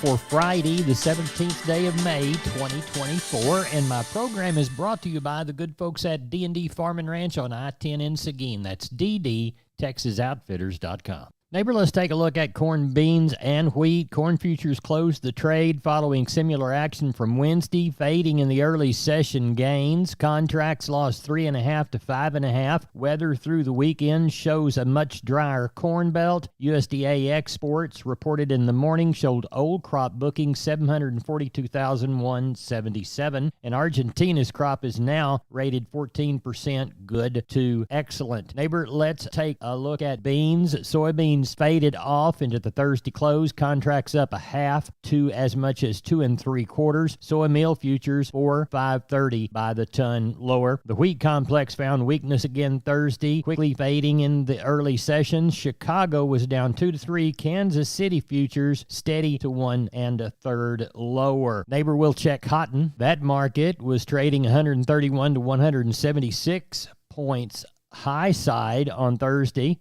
for Friday, the 17th day of May, 2024, and my program is brought to you by the good folks at D&D Farm and Ranch on I-10 in Seguin. That's ddtexasoutfitters.com. Neighbor, let's take a look at corn, beans, and wheat. Corn futures closed the trade following similar action from Wednesday, fading in the early session gains. Contracts lost 3.5 to 5.5. Weather through the weekend shows a much drier corn belt. USDA exports reported in the morning showed old crop bookings 742,177, and Argentina's crop is now rated 14% good to excellent. Neighbor, let's take a look at beans. Soybeans faded off into the Thursday close. Contracts up 1/2 to as much as 2 3/4. Soy meal futures for $5.30 by the ton lower. The wheat complex found weakness again Thursday, quickly fading in the early sessions. Chicago was down 2 to 3. Kansas City futures steady to 1 1/3 lower. Neighbor, will check cotton. That market was trading 131 to 176 points high side on Thursday.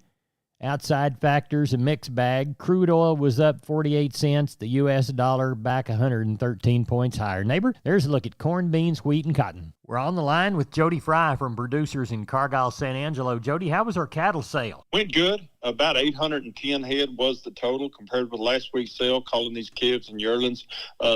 Outside factors, a mixed bag. Crude oil was up 48 cents. The U.S. dollar back 113 points higher. Neighbor, there's a look at corn, beans, wheat, and cotton. We're on the line with Jody Fry from Producers in Cargyle, San Angelo. Jody, how was our cattle sale? Went good. About 810 head was the total compared with last week's sale, calling these calves and yearlings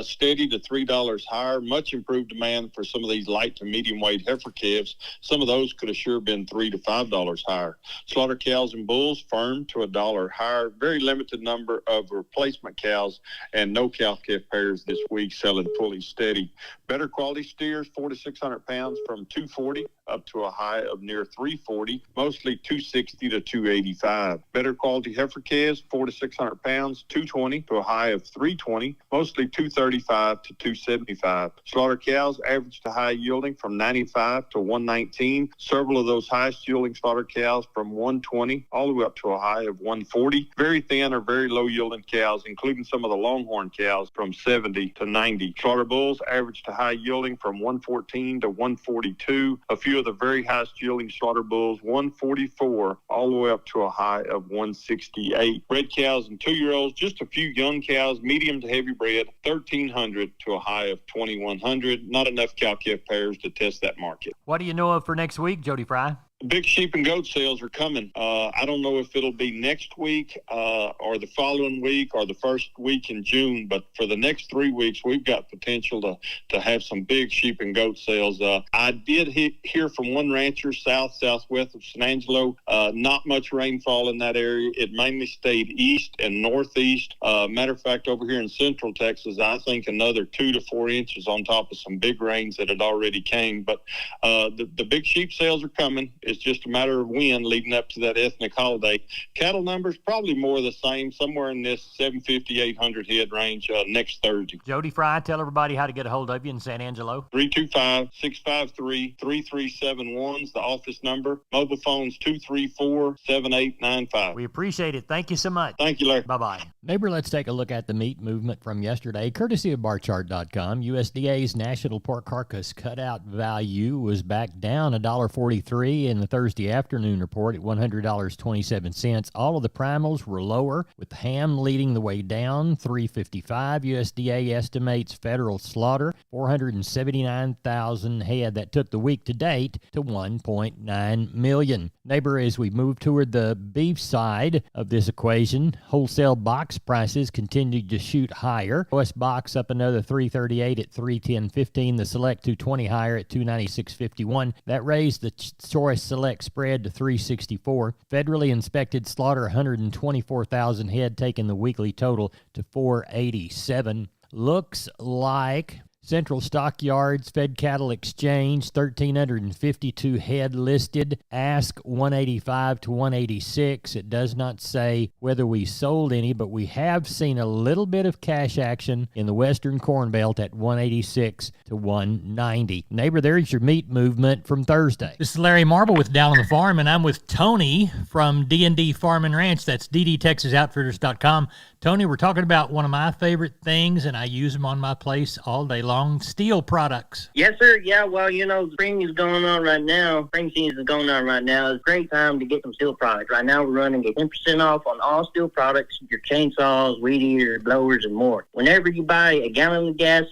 steady to $3 higher. Much improved demand for some of these light to medium weight heifer calves. Some of those could have sure been $3 to $5 higher. Slaughter cows and bulls firm to $1 higher. Very limited number of replacement cows and no cow-calf pairs this week selling fully steady. Better quality steers, 400 to 600 pounds from $240 up to a high of near $340, mostly $260 to $285. Better quality heifer calves, 400 to 600 pounds, $220 to a high of $320, mostly $235 to $275. Slaughter cows average to high yielding from 95 to 119. Several of those highest yielding slaughter cows from 120 all the way up to a high of 140. Very thin or very low yielding cows, including some of the longhorn cows, from 70 to 90. Slaughter bulls average to high yielding from 114 to 142. A few of the very highest yielding slaughter bulls, 144 all the way up to a high of 168. Bred cows and 2-year-olds, just a few young cows, medium to heavy bred, 1,300 to a high of 2,100. Not enough cow-calf pairs to test that market. What do you know of for next week, Jody Fry? Big sheep and goat sales are coming. I don't know if it'll be next week or the following week or the first week in June, but for the next 3 weeks, we've got potential to have some big sheep and goat sales. I did hear from one rancher southwest of San Angelo, not much rainfall in that area. It mainly stayed east and northeast. Matter of fact, over here in central Texas, I think another 2 to 4 inches on top of some big rains that had already came. But the big sheep sales are coming. It's just a matter of when leading up to that ethnic holiday. Cattle numbers probably more of the same, somewhere in this 750, 800 head range next Thursday. Jody Fry, tell everybody how to get a hold of you in San Angelo. 325-653-3371 is the office number. Mobile phones 234-7895. We appreciate it. Thank you so much. Thank you, Larry. Bye-bye. Neighbor, let's take a look at the meat movement from yesterday, courtesy of barchart.com. USDA's national pork carcass cutout value was back down $1.43 in the Thursday afternoon report at $100.27. All of the primals were lower, with ham leading the way down, $3.55. USDA estimates federal slaughter 479,000 head. That took the week to date to 1.9 million. Neighbor, as we move toward the beef side of this equation, wholesale box prices continued to shoot higher. OS box up another $3.38 at $310.15. The select $220 higher at $296.51. That raised the choice select spread to $3.64. Federally inspected slaughter 124,000 head, taking the weekly total to $4.87. Looks like Central Stockyards, Fed Cattle Exchange, 1,352 head listed. Ask 185 to 186. It does not say whether we sold any, but we have seen a little bit of cash action in the Western Corn Belt at 186 to 190. Neighbor, there's your meat movement from Thursday. This is Larry Marble with Down on the Farm, and I'm with Tony from D&D Farm and Ranch. That's ddtexasoutfitters.com. Tony, we're talking about one of my favorite things, and I use them on my place all day long, steel products. Yes, sir. Yeah, well, spring is going on right now. Spring season is going on right now. It's a great time to get some steel products. Right now, we're running 10% off on all steel products, your chainsaws, weed eaters, blowers, and more. Whenever you buy a gallon of gas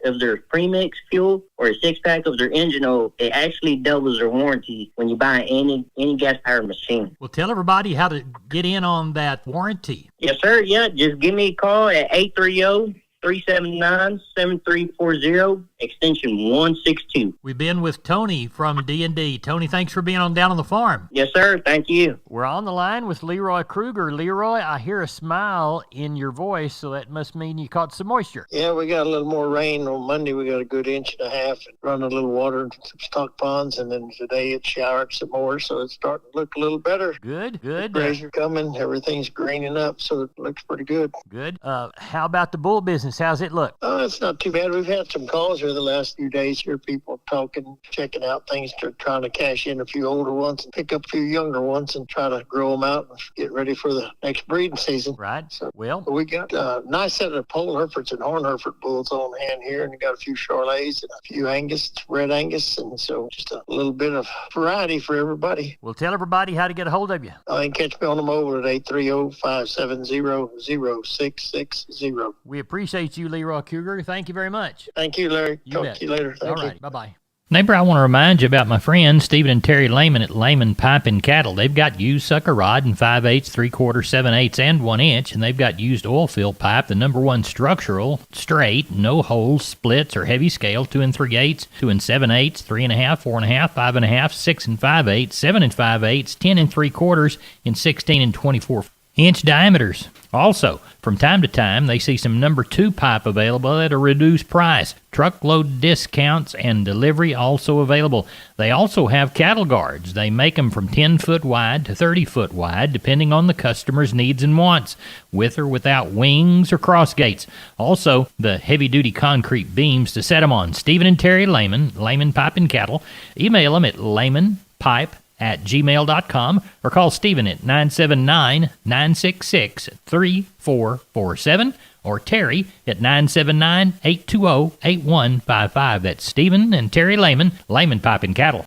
of their premix fuel or a six-pack of their engine oil, it actually doubles their warranty when you buy any gas-powered machine. Well, tell everybody how to get in on that warranty. Yes, sir. Yeah, just give me a call at 830-379-7340, extension 162. We've been with Tony from D&D. Tony, thanks for being on Down on the Farm. Yes, sir. Thank you. We're on the line with Leroy Kruger. Leroy, I hear a smile in your voice, so that must mean you caught some moisture. Yeah, we got a little more rain on Monday. We got a good 1.5 inches and run a little water into some stock ponds, and then today it showered some more, so it's starting to look a little better. Good. The rays are coming. Everything's greening up, so it looks pretty good. Good. How about the bull business? How's it look? It's not too bad. We've had some calls here the last few days here, people talking, checking out things. They're trying to cash in a few older ones and pick up a few younger ones and try to grow them out and get ready for the next breeding season. Right. So, well, we got a nice set of Pole Herefords and Horn Hereford bulls on hand here, and we got a few Charolais and a few Angus, Red Angus, and so just a little bit of variety for everybody. Well, tell everybody how to get a hold of you. You can catch me on the mobile at 830-570-0660. We appreciate you, Leroy Kruger. Thank you very much. Thank you, Larry. Talk to you later. All right. Bye-bye. Neighbor, I want to remind you about my friends Stephen and Terry Lehman at Lehman Pipe and Cattle. They've got used sucker rod in 5/8, 3/4, 7/8, and 1 inch, and they've got used oil fill pipe, the #1 structural, straight, no holes, splits, or heavy scale, 2 3/8, 2 7/8, 3.5, 4.5, 5.5, 6 5/8, 7 5/8, 10 3/4, and 16 24-inch diameters. Also, from time to time, they see some #2 pipe available at a reduced price. Truckload discounts and delivery also available. They also have cattle guards. They make them from 10-foot wide to 30-foot wide, depending on the customer's needs and wants, with or without wings or cross gates. Also, the heavy-duty concrete beams to set them on. Stephen and Terry Lehman, Lehman Pipe and Cattle. Email them at lehmanpipe@gmail.com or call Stephen at 979-966-3447 or Terry at 979-820-8155. That's Stephen and Terry Lehman, Lehman Pipe and Cattle.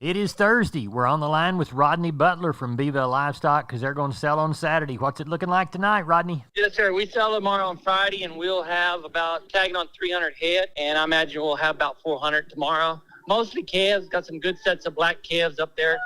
It is Thursday. We're on the line with Rodney Butler from Beeville Livestock because they're going to sell on Saturday. What's it looking like tonight, Rodney? Yes, sir. We sell tomorrow on Friday, and we'll have about tagging on 300 head, and I imagine we'll have about 400 tomorrow. Mostly calves, got some good sets of black calves up there.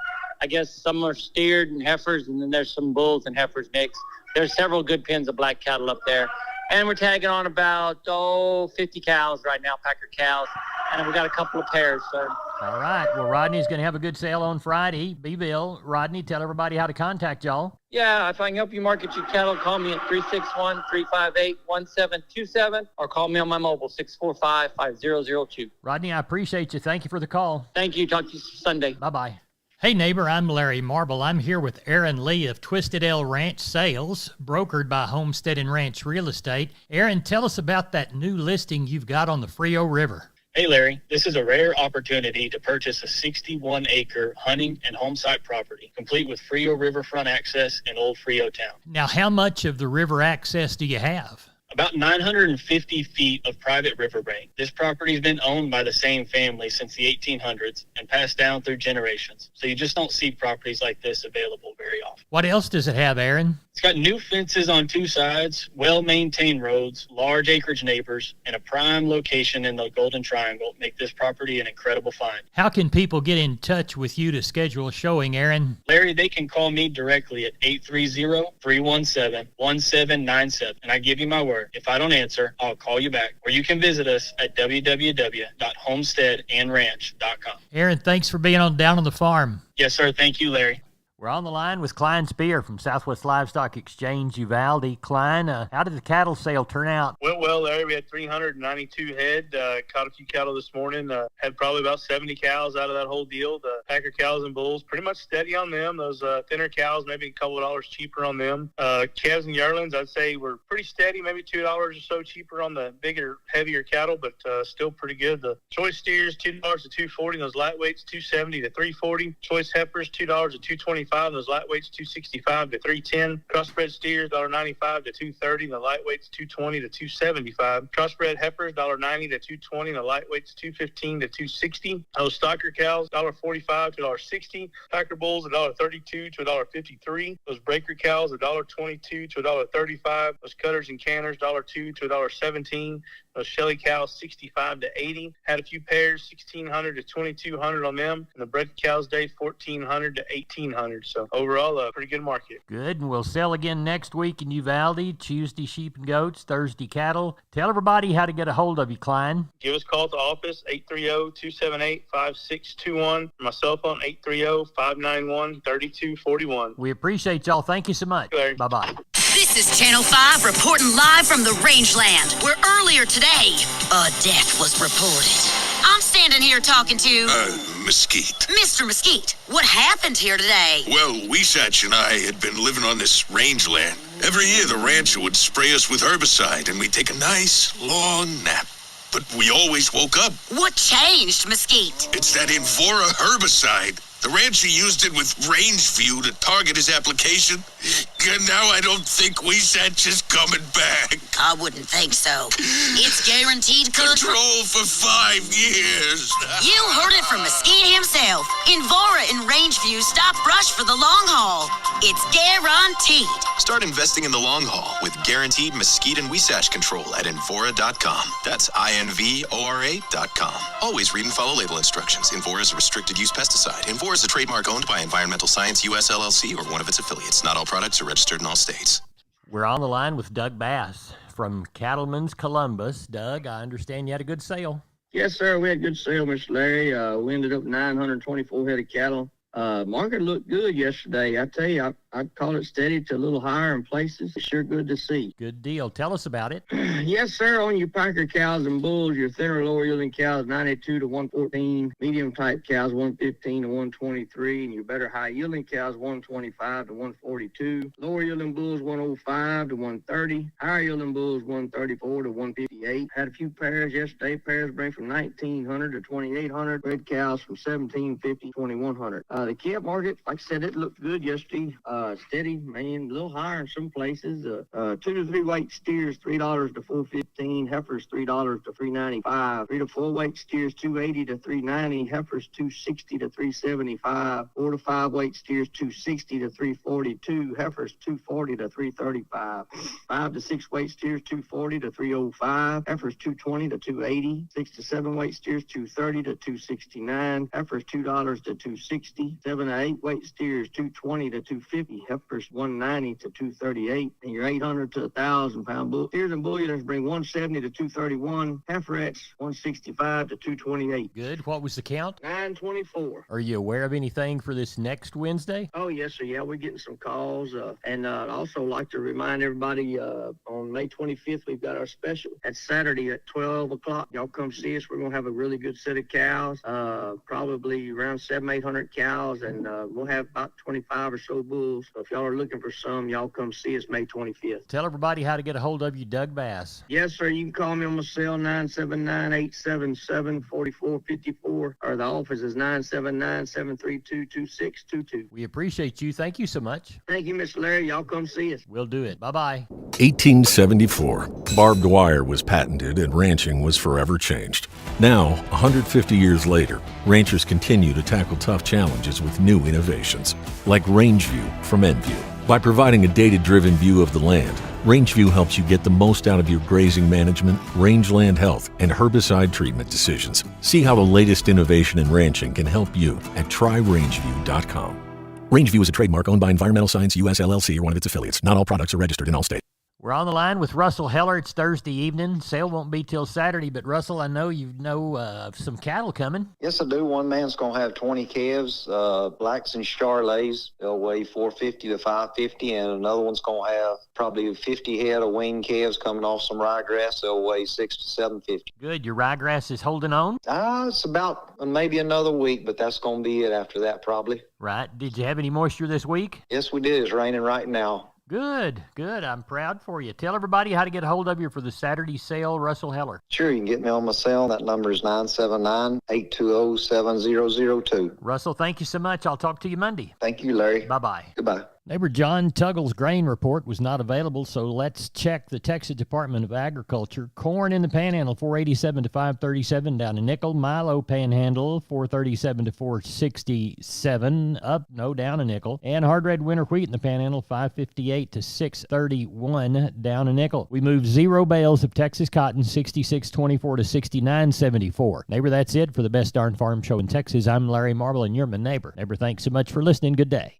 I guess some are steered and heifers, and then there's some bulls and heifers mixed. There's several good pens of black cattle up there. And we're tagging on about, 50 cows right now, Packer cows. And we got a couple of pairs, sir. All right. Well, Rodney's going to have a good sale on Friday. Beeville. Rodney, tell everybody how to contact y'all. Yeah, if I can help you market your cattle, call me at 361-358-1727 or call me on my mobile, 645-5002. Rodney, I appreciate you. Thank you for the call. Thank you. Talk to you Sunday. Bye-bye. Hey neighbor, I'm Larry Marble. I'm here with Aaron Lee of Twisted L Ranch Sales, brokered by Homestead and Ranch Real Estate. Aaron, tell us about that new listing you've got on the Frio River. Hey Larry, this is a rare opportunity to purchase a 61-acre hunting and home site property, complete with Frio riverfront access in Old Frio Town. Now, how much of the river access do you have? About 950 feet of private riverbank. This property's been owned by the same family since the 1800s and passed down through generations. So you just don't see properties like this available very often. What else does it have, Aaron? It's got new fences on 2 sides, well-maintained roads, large acreage neighbors, and a prime location in the Golden Triangle make this property an incredible find. How can people get in touch with you to schedule a showing, Aaron? Larry, they can call me directly at 830-317-1797, and I give you my word. If I don't answer, I'll call you back. Or you can visit us at www.homesteadandranch.com. Aaron, thanks for being on Down on the Farm. Yes, sir. Thank you, Larry. We're on the line with Klein Spear from Southwest Livestock Exchange, Uvalde. Klein, how did the cattle sale turn out? Went well, Larry. We had 392 head. Caught a few cattle this morning. Had probably about 70 cows out of that whole deal. The Packer cows and bulls, pretty much steady on them. Those thinner cows, maybe a couple of dollars cheaper on them. Calves and yearlings, I'd say were pretty steady, maybe $2 or so cheaper on the bigger, heavier cattle, but still pretty good. The choice steers, $2 to $2.40. Those lightweights, $2.70 to $3.40. Choice heifers, $2 to $2.25. $225, and those lightweights $265 to $310. Crossbred steers $1.95 to $230, and the lightweights $220 to $275. Crossbred heifers $1.90 to $220, and the lightweights $215 to $260. Those stocker cows $1.45 to $1.60. Packer bulls $1.32 to $1.53. Those breaker cows $1.22 to $1.35. Those cutters and canners $2 to $1.17. Those Shelly cows 65 to 80. Had a few pairs 1,600 to 2,200 on them, and the bred cows day 1,400 to 1,800. So overall, a pretty good market. Good, and we'll sell again next week in Uvalde. Tuesday sheep and goats, Thursday cattle. Tell everybody how to get a hold of you, Klein. Give us a call at the office 830-278-5621. My cell phone 830-591-3241. We appreciate y'all. Thank you so much. Larry. Bye-bye. This is Channel 5 reporting live from the rangeland, where earlier today, a death was reported. I'm standing here talking to... Mesquite. Mr. Mesquite. What happened here today? Well, Weesatch and I had been living on this rangeland. Every year, the rancher would spray us with herbicide, and we'd take a nice, long nap. But we always woke up. What changed, Mesquite? It's that Invora herbicide. The rancher used it with Rangeview to target his application, and now I don't think Weesatch is coming back. I wouldn't think so. It's guaranteed control for 5 years. You heard it from Mesquite himself. Invora and Rangeview stop brush for the long haul. It's guaranteed. Start investing in the long haul with guaranteed Mesquite and Weesatch control at Invora.com. That's INVORA.com. Always read and follow label instructions. Invora is a restricted use pesticide. Invora is a trademark owned by Environmental Science US LLC or one of its affiliates. Not all products are registered in all states. We're on the line with Doug Bass from Cattleman's Columbus. Doug, I understand you had a good sale. Yes, sir. We had a good sale, Mr. Larry. We ended up 924 head of cattle. Market looked good yesterday. I tell you, I'd call it steady to a little higher in places. It's sure good to see. Good deal. Tell us about it. Yes, sir. On your Packer cows and bulls, your thinner, lower yielding cows, 92 to 114. Medium type cows, 115 to 123. And your better high yielding cows, 125 to 142. Lower yielding bulls, 105 to 130. Higher yielding bulls, 134 to 158. Had a few pairs yesterday. Pairs bring from 1,900 to 2,800. Red cows from 1,750 to 2,100. The calf market, like I said, it looked good yesterday. Steady, man, a little higher in some places. 2 to 3 weight steers, $3 to $4.15. Heifers, $3 to $3.95. 3 to 4 weight steers, $2.80 to $3.90. Heifers, $2.60 to $3.75. 4 to 5 weight steers, $2.60 to $3.42. Heifers, $2.40 to $3.35. 5 to 6 weight steers, $2.40 to $3.05. Heifers, $2.20 to $2.80. 6 to 7 weight steers, $2.30 to $2.69. Heifers, $2 to $2.60. 7 to 8 weight steers, $2.20 to $2.50. Heifers, $1.90 to $2.38. And your 800 to 1,000 pound bull. Steers and bullions bring $1.70 to $2.31. Heiferettes, $1.65 to $2.28. Good. What was the count? 924. Are you aware of anything for this next Wednesday? Oh, yes, sir. Yeah, we're getting some calls. And I'd also like to remind everybody on May 25th, we've got our special. That's Saturday at 12 o'clock. Y'all come see us. We're going to have a really good set of cows, probably around 700-800 cows, and we'll have about 25 or so bulls. So if y'all are looking for some, y'all come see us May 25th. Tell everybody how to get a hold of you, Doug Bass. Yes, sir. You can call me on my cell, 979-877-4454, or the office is 979-732-2622. We appreciate you. Thank you so much. Thank you, Mr. Larry. Y'all come see us. We'll do it. Bye-bye. 1874. Barbed wire was patented and ranching was forever changed. Now, 150 years later, ranchers continue to tackle tough challenges with new innovations, like Rangeview from Enview. By providing a data-driven view of the land, Rangeview helps you get the most out of your grazing management, rangeland health, and herbicide treatment decisions. See how the latest innovation in ranching can help you at tryrangeview.com. Rangeview is a trademark owned by Environmental Science US LLC or one of its affiliates. Not all products are registered in all states. We're on the line with Russell Heller. It's Thursday evening. Sale won't be till Saturday, but Russell, I know you know of some cattle coming. Yes, I do. One man's going to have 20 calves, blacks and Charolais. They'll weigh 450 to 550, and another one's going to have probably 50 head of weaned calves coming off some ryegrass. They'll weigh 6 to 750. Good. Your ryegrass is holding on? It's about maybe another week, but that's going to be it after that probably. Right. Did you have any moisture this week? Yes, we did. It's raining right now. Good. I'm proud for you. Tell everybody how to get a hold of you for the Saturday sale, Russell Heller. Sure, you can get me on my cell. That number is 979-820-7002. Russell, thank you so much. I'll talk to you Monday. Thank you, Larry. Bye-bye. Goodbye. Neighbor John Tuggle's grain report was not available, so let's check the Texas Department of Agriculture. Corn in the Panhandle, 487 to 537, down a nickel. Milo Panhandle, 437 to 467, down a nickel. And hard red winter wheat in the Panhandle, 558 to 631, down a nickel. We moved 0 bales of Texas cotton, 66.24 to 69.74. Neighbor, that's it for the best darn farm show in Texas. I'm Larry Marble, and you're my neighbor. Neighbor, thanks so much for listening. Good day.